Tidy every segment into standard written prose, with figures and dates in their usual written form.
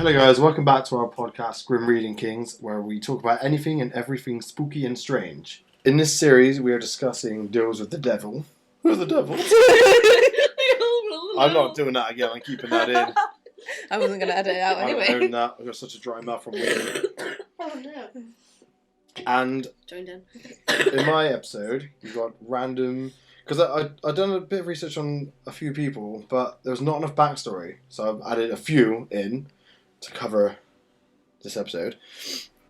Hello guys, welcome back to our podcast Grim Reading Kings, where we talk about anything and everything spooky and strange. In this series we are discussing deals with the devil. Who's the devil? I'm not doing that again, I'm keeping that in. I wasn't going to edit it out anyway. I own that, I've got such a dry mouth from reading. Oh no. And Joined in. in my episode, you got random... Because I've done a bit of research on a few people, but there was not enough backstory, so I've added a few in to cover this episode.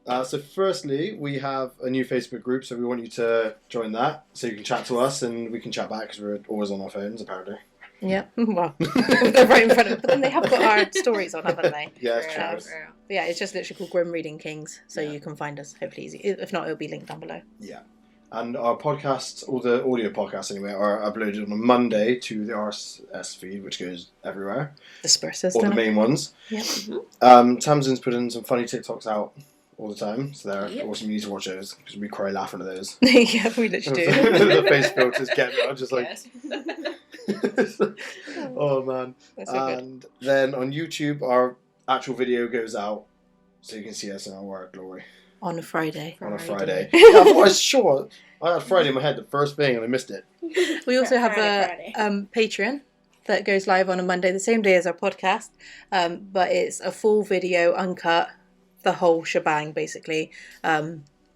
So firstly, we have a new Facebook group, so we want you to join that, so you can chat to us, and we can chat back, because we're always on our phones, apparently. Yeah, well, they're right in front of us, but then they have got our stories on, haven't they? Yeah, it's true. But yeah, it's just literally called Grim Reading Kings, so Yeah. you can find us hopefully easy. If not, it'll be linked down below. Yeah. And our podcasts, all the audio podcasts anyway, are uploaded on a Monday to the RSS feed, which goes everywhere. Disperses, All the don't it? main ones. Yeah. Tamsin's putting some funny TikToks out all the time, so they're Yep. awesome. You need to watch those, because we cry laughing at those. Yeah, we literally do. The face filters get me. I'm just like... Yes. Oh man. That's so good. And then on YouTube, our actual video goes out, so you can see us in our work glory. On a Friday. On a Friday. Friday. Yeah, I was sure. I had Friday in my head the first thing and I missed it. We also have Friday. a Patreon that goes live on a Monday, the same day as our podcast, but it's a full video, uncut, the whole shebang basically.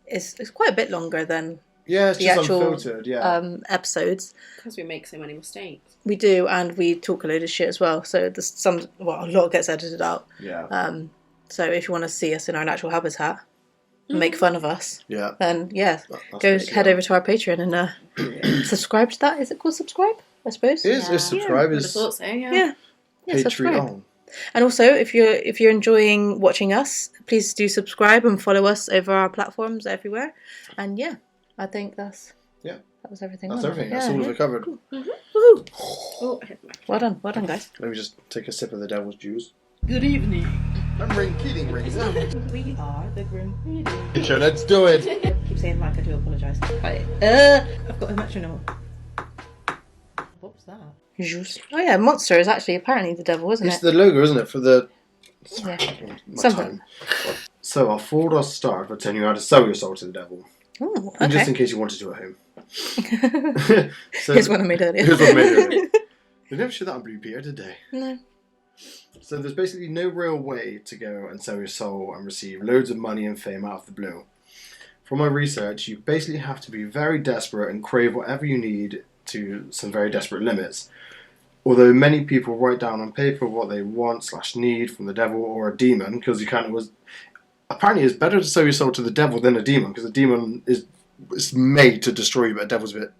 It's quite a bit longer than Yeah, it's the just actual unfiltered, yeah. episodes. Because we make so many mistakes. We do, and we talk a load of shit as well. So there's a lot gets edited out. Yeah. So if you want to see us in our natural habitat and make fun of us, Yeah. then yeah, That's go basically head it. over to our Patreon and subscribe to that. Is it called subscribe? I suppose. It is, Yeah. it's subscribe Would have is thought so, yeah. Yeah, subscribe. Patreon. And also, if you're enjoying watching us, please do subscribe and follow us over our platforms everywhere. And yeah, I think that was everything. That's wasn't it? everything. That's all of it covered. Woohoo! Oh, I hit my... Well done, guys. Let me just take a sip of the devil's juice. Good evening. I'm kidding, rings. We are the Grim Reading. Sure, let's do it. I keep saying like I do apologise. I've got a metronome. What was that? Juice. Oh yeah, Monster is actually apparently the devil, isn't It's it? the logo, isn't it, for the... Yeah. My Something. time. So, our forward our start by telling you how to sell your soul to the devil. Oh, And just okay. in case you wanted to at home. So, Here's one I made earlier. Here's one I made earlier. They never showed that on Blue Peter, did they? No. So there's basically no real way to go and sell your soul and receive loads of money and fame out of the blue. From my research, you basically have to be very desperate and crave whatever you need to some very desperate limits. Although many people write down on paper what they want/need from the devil or a demon, because you kind of was... Apparently it's better to sell your soul to the devil than a demon, because a demon is made to destroy you, but a devil's a bit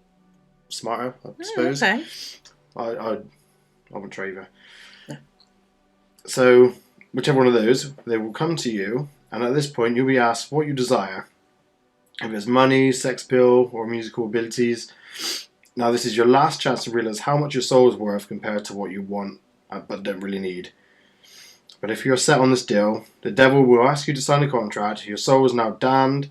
smarter, I suppose. Okay. I wouldn't try either. So, whichever one of those, they will come to you, and at this point you'll be asked what you desire. If it's money, sex appeal, or musical abilities. Now this is your last chance to realise how much your soul is worth compared to what you want, but don't really need. But if you're set on this deal, the devil will ask you to sign a contract. Your soul is now damned.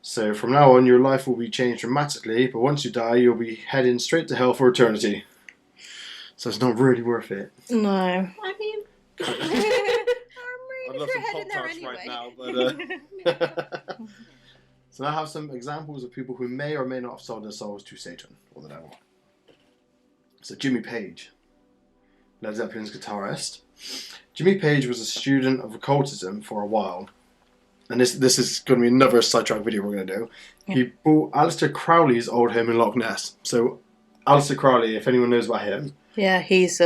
So from now on, your life will be changed dramatically, but once you die, you'll be heading straight to hell for eternity. So it's not really worth it. No. I mean... I'd love some Pop-Tarts right now, but... So I have some examples of people who may or may not have sold their souls to Satan, or the devil. So Jimmy Page, Led Zeppelin's guitarist. Jimmy Page was a student of occultism for a while. And this is going to be another sidetrack video we're going to do. Yeah. He bought Aleister Crowley's old home in Loch Ness. So Aleister Crowley, if anyone knows about him... Yeah, he's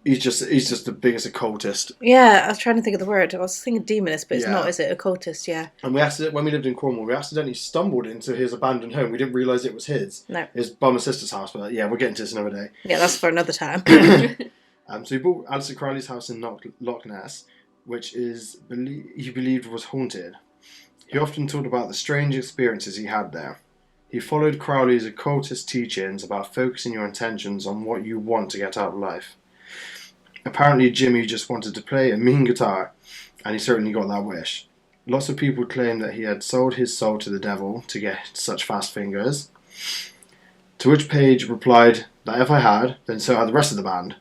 He's just the biggest occultist. Yeah, I was trying to think of the word. I was thinking demonist, but it's Yeah. not, is it? Occultist, yeah. And when we lived in Cornwall, we accidentally stumbled into his abandoned home. We didn't realise it was his. No. His bum and sister's house, but yeah, we'll get into this another day. Yeah, that's for another time. So he bought Aleister Crowley's house in Loch Ness, which he believed was haunted. He often talked about the strange experiences he had there. He followed Crowley's occultist teachings about focusing your intentions on what you want to get out of life. Apparently Jimmy just wanted to play a mean guitar, and he certainly got that wish. Lots of people claim that he had sold his soul to the devil to get such fast fingers. To which Page replied that if I had, then so had the rest of the band.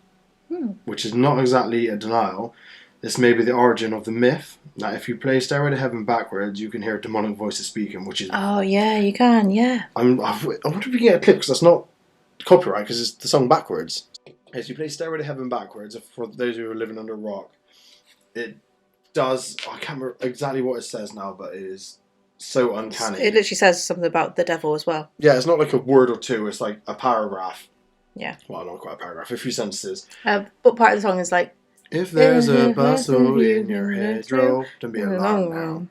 which is not exactly a denial. This may be the origin of the myth that if you play Stairway to Heaven backwards, you can hear demonic voices speaking, which is... Oh, yeah, you can, yeah. I wonder if we can get a clip, because that's not copyright, because it's the song backwards. As you play Stairway to Heaven backwards, for those who are living under a rock, it does... I can't remember exactly what it says now, but it is so uncanny. It literally says something about the devil as well. Yeah, it's not like a word or two, it's like a paragraph. Yeah. Well, not quite a paragraph, a few sentences. But part of the song is like, if there's a bustle in your hedgerow, don't be alarmed now.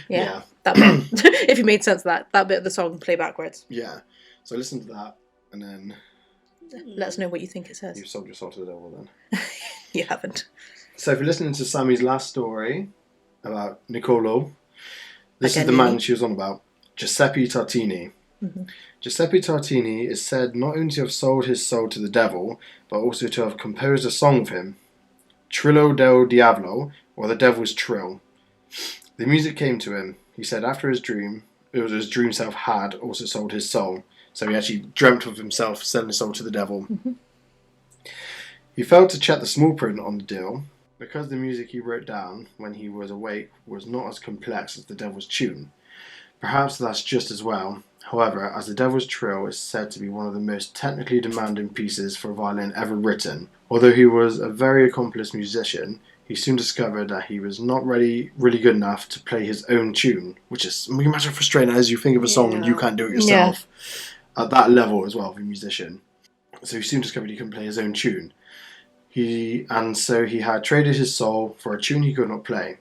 Yeah. That bit. If you made sense of that bit of the song, play backwards. Yeah. So listen to that, and then... Let us know what you think it says. You've sold your soul to the devil then. You haven't. So if you're listening to Sammy's last story about Niccolò, this is the man she was on about, Giuseppe Tartini. Mm-hmm. Giuseppe Tartini is said not only to have sold his soul to the devil, but also to have composed a song of him, Trillo del Diavolo, or the Devil's Trill. The music came to him, he said, after his dream. It was his dream self had also sold his soul. So he actually dreamt of himself selling his soul to the devil. Mm-hmm. He failed to check the small print on the deal, because the music he wrote down when he was awake was not as complex as the devil's tune. Perhaps that's just as well. However, as the Devil's Trill is said to be one of the most technically demanding pieces for violin ever written, although he was a very accomplished musician, he soon discovered that he was not really good enough to play his own tune, which is, you imagine how frustrating as you think of a song and you can't do it yourself. At that level as well, of a musician. So he soon discovered he couldn't play his own tune. So he had traded his soul for a tune he could not play.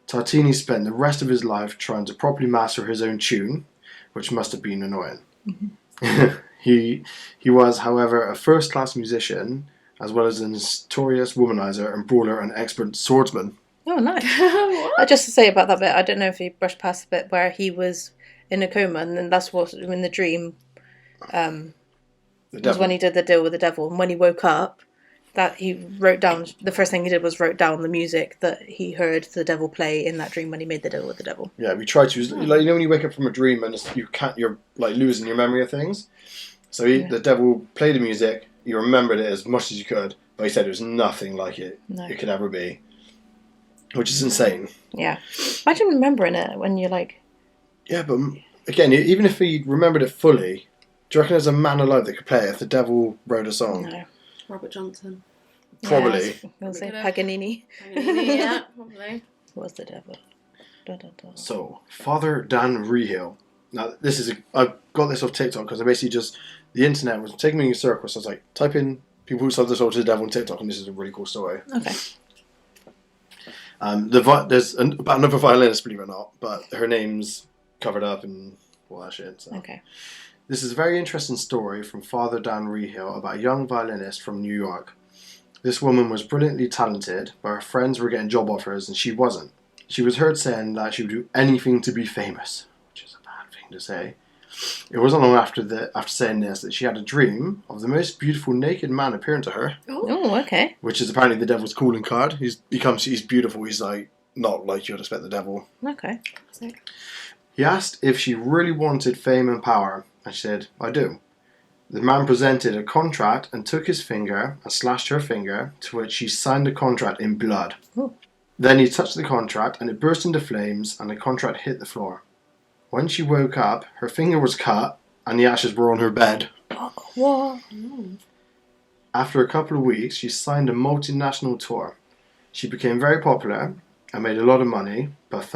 Tartini spent the rest of his life trying to properly master his own tune, which must have been annoying. Mm-hmm. He was, however, a first-class musician, as well as a notorious womanizer and brawler and expert swordsman. Oh, nice. Just to say about that bit, I don't know if you brushed past the bit where he was in a coma, and then that's what, in the dream, was when he did the deal with the devil. And when he woke up, that he wrote down, the first thing he did was wrote down the music that he heard the devil play in that dream when he made the deal with the devil. Yeah, we tried to, like, you know when you wake up from a dream and you're like losing your memory of things? So the devil played the music, you remembered it as much as you could, but he said it was nothing like it could ever be. Which is insane. Yeah. Imagine remembering it when you're like... Yeah, but again, even if he remembered it fully, do you reckon there's a man alive that could play it if the devil wrote a song? No. Robert Johnson. Probably. Yeah, I was going to say Paganini. Yeah, probably. Was the devil. Da, da, da. So, Father Dan Rehill. Now, I got this off TikTok because I basically just, the internet was taking me in a circle, so I was like, type in people who sold their soul to the devil on TikTok, and this is a really cool story. Okay. There's about another violinist, believe it or not, but her name's covered up and all that shit. So. Okay. This is a very interesting story from Father Dan Rehill about a young violinist from New York. This woman was brilliantly talented, but her friends were getting job offers and she wasn't. She was heard saying that she would do anything to be famous, which is a bad thing to say. It wasn't long after saying this that she had a dream of the most beautiful naked man appearing to her. Oh, okay. Which is apparently the devil's calling card. He's beautiful. He's like not like you'd expect the devil. Okay. He asked if she really wanted fame and power, and she said, "I do." The man presented a contract and took his finger and slashed her finger, to which she signed the contract in blood. Ooh. Then he touched the contract and it burst into flames and the contract hit the floor. When she woke up, her finger was cut and the ashes were on her bed. What? After a couple of weeks, she signed a multinational tour. She became very popular and made a lot of money, but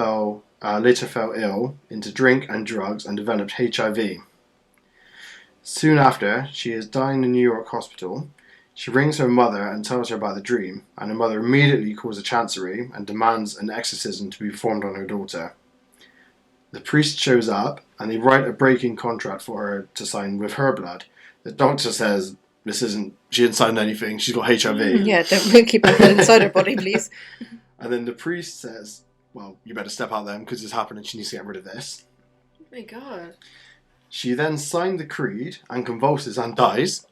later fell ill into drink and drugs and developed HIV. Soon after, she is dying in a New York hospital. She rings her mother and tells her about the dream, and her mother immediately calls the chancery and demands an exorcism to be performed on her daughter. The priest shows up, and they write a break-in contract for her to sign with her blood. The doctor says she didn't sign anything, she's got HIV. Yeah, don't keep that inside her body, please. And then the priest says, well, you better step out then, because it's happening, she needs to get rid of this. Oh my god. She then signed the creed, and convulses and dies.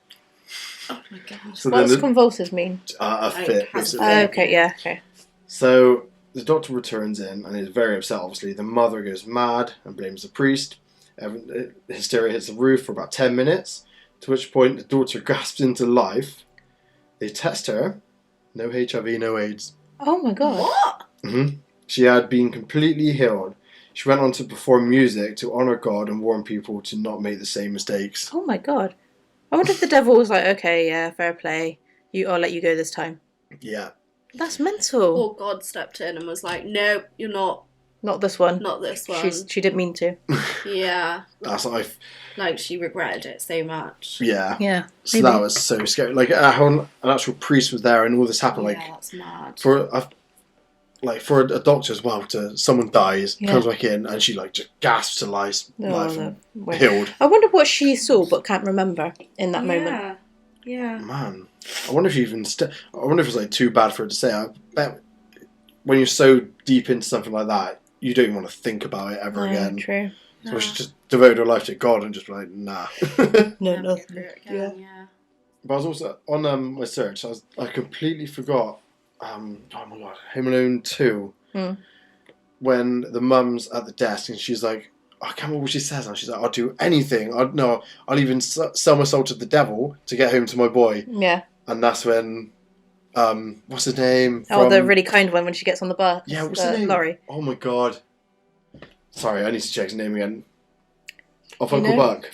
Oh my god. So What does convulses mean? A fit, basically. Okay, yeah, okay. So the doctor returns in and is very upset, obviously. The mother goes mad and blames the priest. Hysteria hits the roof for about 10 minutes, to which point the daughter gasps into life. They test her. No HIV, no AIDS. Oh my god. What? She had been completely healed. She went on to perform music to honour God and warn people to not make the same mistakes. Oh my god. I wonder if the devil was like, okay, yeah, fair play. I'll let you go this time. Yeah. That's mental. Or God stepped in and was like, no, you're not. Not this one. Not this one. She didn't mean to. Yeah. That's what Like, she regretted it so much. Yeah. Yeah. So that was so scary. Like, an actual priest was there and all this happened. Yeah, Like, that's mad. for a doctor as well, someone dies, Yeah. comes back in, and she like just gasps to life, and the healed. I wonder what she saw but can't remember in that moment. Yeah. Man, I wonder if you even. I wonder if it's like too bad for her to say. I bet when you're so deep into something like that, you don't even want to think about it ever again. True. So she just devoted her life to God and just like, nah. No, Never get through it again, yeah. But I was also on my search. I completely forgot. Oh my god, Home Alone 2. When the mum's at the desk and she's like, I can't remember what she says now. She's like, I'll do anything. I'll even sell my soul to the devil to get home to my boy. Yeah. And that's when, what's his name? The really kind one when she gets on the bus. Yeah, what's his name? Lorry. Oh my god. Sorry, I need to check his name again. Off Uncle know? Buck.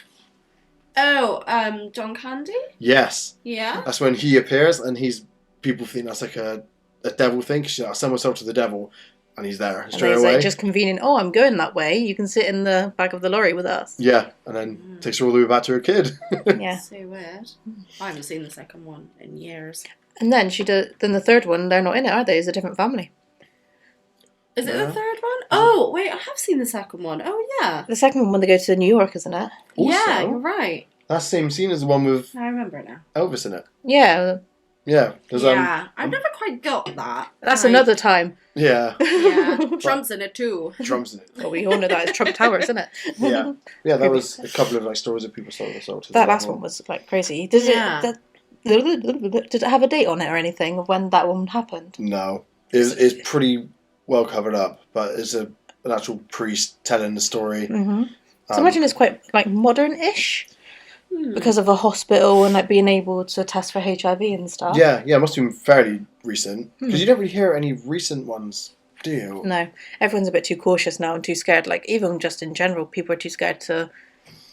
Oh, John Candy? Yes. Yeah. That's when he appears and people think that's like a devil thing. She's like, I'll sell myself to the devil. And he's there straight and away. Like, just convenient. Oh, I'm going that way. You can sit in the back of the lorry with us. Yeah, and then takes her all the way back to her kid. Yeah. So weird. I haven't seen the second one in years. And then then the third one, they're not in it, are they? It's a different family. Is it the third one? Oh, wait, I have seen the second one. Oh, yeah. The second one when they go to New York, isn't it? Also, yeah, you're right. that same scene is the one with I remember it now. Elvis in it. Yeah. Yeah. There's, I've never quite got that. That's Like, another time. Yeah. Yeah, Trump's in it too. Trump's in it. Well, we all know that it's Trump Towers, isn't it? Yeah. Yeah, that was a couple of like stories of people sold themselves. That last one was like crazy. Did it have a date on it or anything of when that one happened? No. It's pretty well covered up, but it's an actual priest telling the story. Mm-hmm. So imagine it's quite like modern-ish because of a hospital and like being able to test for HIV and stuff. Yeah, it must have been fairly recent. Because you don't really hear any recent ones, do you? No, everyone's a bit too cautious now and too scared. Like even just in general, people are too scared to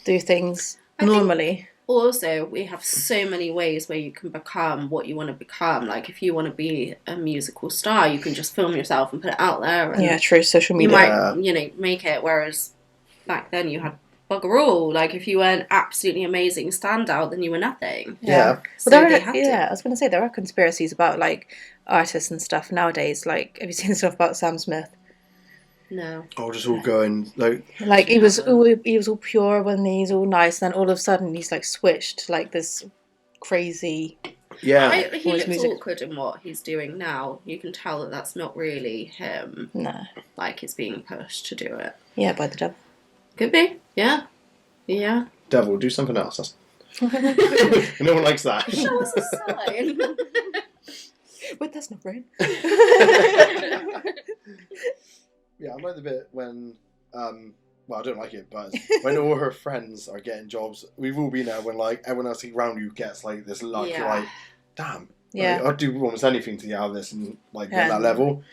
do things normally. Also, we have so many ways where you can become what you want to become. Like, if you want to be a musical star, you can just film yourself and put it out there. And Yeah, true. Social you media. might, make it. Whereas back then, you had bugger all. Like, if you were an absolutely amazing standout, then you were nothing. Yeah. So Well, they had to. I was going to say there are conspiracies about like artists and stuff nowadays. Like, have you seen stuff about Sam Smith? No. Oh, just all going Like he was all pure when he's all nice, and then all of a sudden he's like switched to like this crazy. yeah. He Or his looks music. awkward in what he's doing now. You can tell that that's not really him. Nah. Like, it's being pushed to do it. Yeah, by the devil. Could be. Yeah. Yeah. Devil, do something else. No one likes that. Show us a sign. Wait, that's not right. Yeah, I like the bit when, well, I don't like it, but when all her friends are getting jobs, we've all been there when, like, everyone else around you gets, like, this luck. Yeah. You're like, damn. Yeah. Like, I'd do almost anything to get out of this and, like, get that level.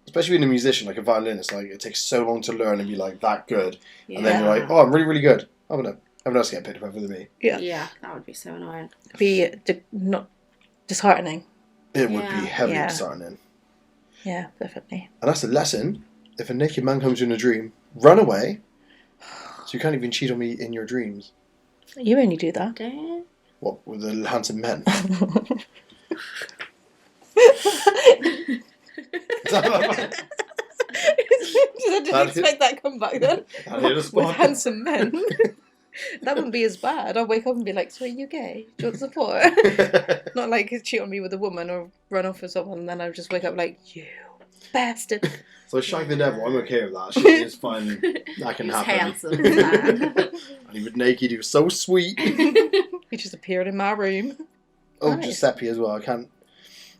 Especially being a musician, like a violinist, like, it takes so long to learn and be, like, that good. Yeah. And then you're like, oh, I'm really, really good. I'm going to, everyone else get picked up over me. Yeah, that would be so annoying. Be not disheartening. It would be heavily Yeah. disheartening. Yeah, definitely. And that's the lesson. If a naked man comes to you in a dream, run away. So you can't even cheat on me in your dreams. You only do that. Damn. What, with the handsome men? I didn't expect that comeback then. With handsome men. That wouldn't be as bad. I'll wake up and be like, so are you gay? Do you want support? Not like cheat on me with a woman or run off with someone and then I'll just wake up like, you bastard. So Shag the Devil, I'm okay with that. She is fine. That can He was happen. handsome, man. And he was naked, he was so sweet. He just appeared in my room. Oh, Nice. Giuseppe as well.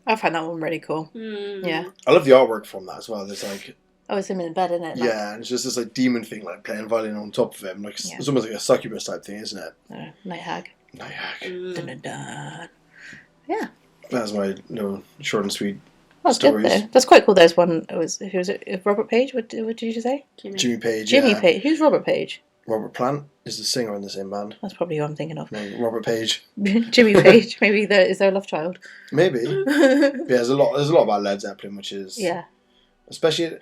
I find that one really cool. Yeah. I love the artwork from that as well. There's like, Oh, it's him in bed, isn't it? Like, yeah, and it's just this like demon thing, like playing violin on top of him. Like Yeah. it's almost like a succubus type thing, isn't it? Night hag. Night hag. Dun, dun, dun. Yeah. That's my short and sweet That's stories. good though. That's quite cool. There's one. Who was it? Robert Page. What did you say? Jimmy Page. Jimmy Page. Who's Robert Page? Robert Plant is the singer in the same band. That's probably who I'm thinking of. No, Robert Page. Jimmy Page. Maybe is their love child. Maybe. Yeah, there's a lot about Led Zeppelin, which is especially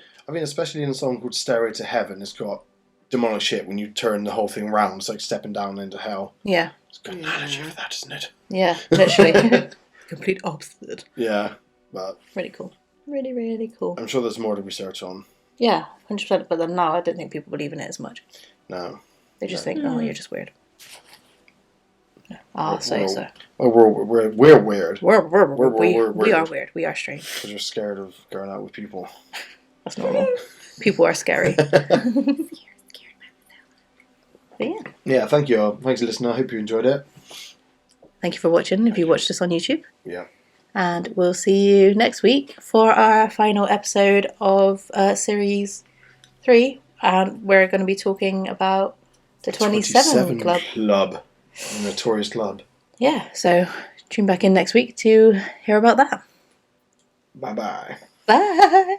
in a song called "Stairway to Heaven." It's got demonic shit when you turn the whole thing round. It's like stepping down into hell. Yeah. It's got analogy for that, isn't it? Yeah, literally. Complete opposite. Yeah, but really cool. Really, really cool. I'm sure there's more to research on. Yeah, 100%. But then now I don't think people believe in it as much. No. They just think, oh, you're just weird. Ah, so. Oh, we're weird. We are weird. We are strange. Because we're scared of going out with people. That's normal. People are scary. Yeah. Yeah, thank you all. Thanks for listening. I hope you enjoyed it. Thank you for watching if you watched us on YouTube. Yeah. And we'll see you next week for our final episode of Series 3. And we're going to be talking about the 27 Club. The Notorious Club. Yeah, so tune back in next week to hear about that. Bye-bye. Bye.